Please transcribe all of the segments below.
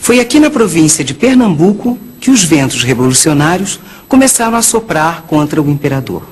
Foi aqui na província de Pernambuco que os ventos revolucionários começaram a soprar contra o imperador.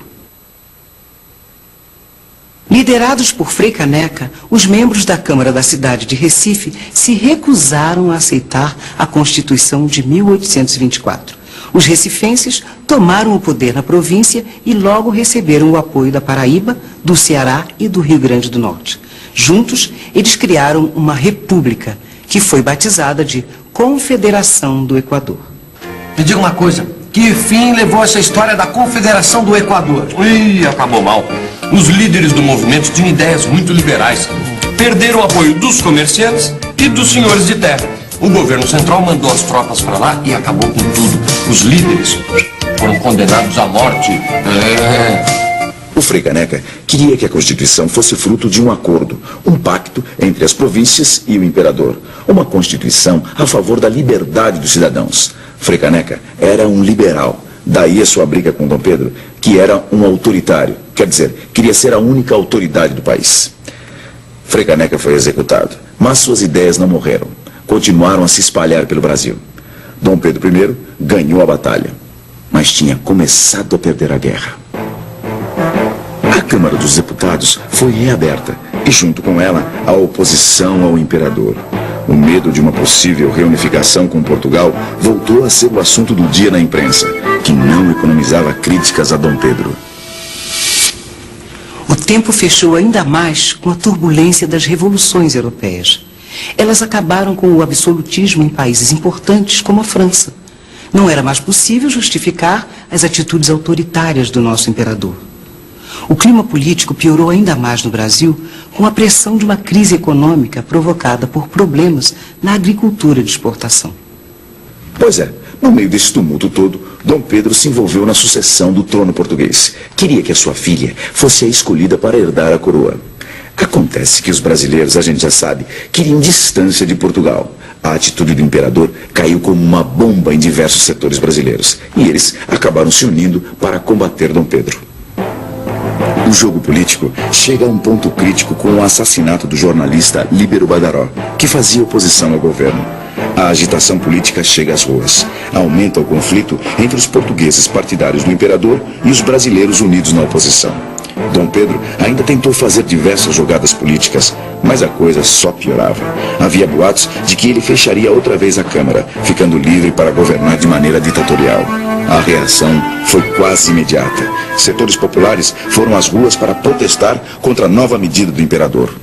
Liderados por Frei Caneca, os membros da Câmara da cidade de Recife se recusaram a aceitar a Constituição de 1824. Os recifenses tomaram o poder na província e logo receberam o apoio da Paraíba, do Ceará e do Rio Grande do Norte. Juntos, eles criaram uma república, que foi batizada de Confederação do Equador. Me diga uma coisa, que fim levou essa história da Confederação do Equador? Ih, acabou mal. Os líderes do movimento tinham ideias muito liberais. Perderam o apoio dos comerciantes e dos senhores de terra. O governo central mandou as tropas para lá e acabou com tudo. Os líderes foram condenados à morte. O Frei Caneca queria que a Constituição fosse fruto de um acordo, um pacto entre as províncias e o imperador. Uma Constituição a favor da liberdade dos cidadãos. Frei Caneca era um liberal. Daí a sua briga com Dom Pedro, que era um autoritário. Quer dizer, queria ser a única autoridade do país. Frei Caneca foi executado, mas suas ideias não morreram. Continuaram a se espalhar pelo Brasil. Dom Pedro I ganhou a batalha, mas tinha começado a perder a guerra. A Câmara dos Deputados foi reaberta e, junto com ela, a oposição ao imperador. O medo de uma possível reunificação com Portugal voltou a ser o assunto do dia na imprensa, que não economizava críticas a Dom Pedro. O tempo fechou ainda mais com a turbulência das revoluções europeias. Elas acabaram com o absolutismo em países importantes como a França. Não era mais possível justificar as atitudes autoritárias do nosso imperador. O clima político piorou ainda mais no Brasil com a pressão de uma crise econômica provocada por problemas na agricultura de exportação. Pois é, no meio desse tumulto todo, Dom Pedro se envolveu na sucessão do trono português. Queria que a sua filha fosse a escolhida para herdar a coroa. Acontece que os brasileiros, a gente já sabe, queriam distância de Portugal. A atitude do imperador caiu como uma bomba em diversos setores brasileiros. E eles acabaram se unindo para combater Dom Pedro. O jogo político chega a um ponto crítico com o assassinato do jornalista Líbero Badaró, que fazia oposição ao governo. A agitação política chega às ruas. Aumenta o conflito entre os portugueses partidários do imperador e os brasileiros unidos na oposição. Dom Pedro ainda tentou fazer diversas jogadas políticas, mas a coisa só piorava. Havia boatos de que ele fecharia outra vez a Câmara, ficando livre para governar de maneira ditatorial. A reação foi quase imediata. Setores populares foram às ruas para protestar contra a nova medida do imperador.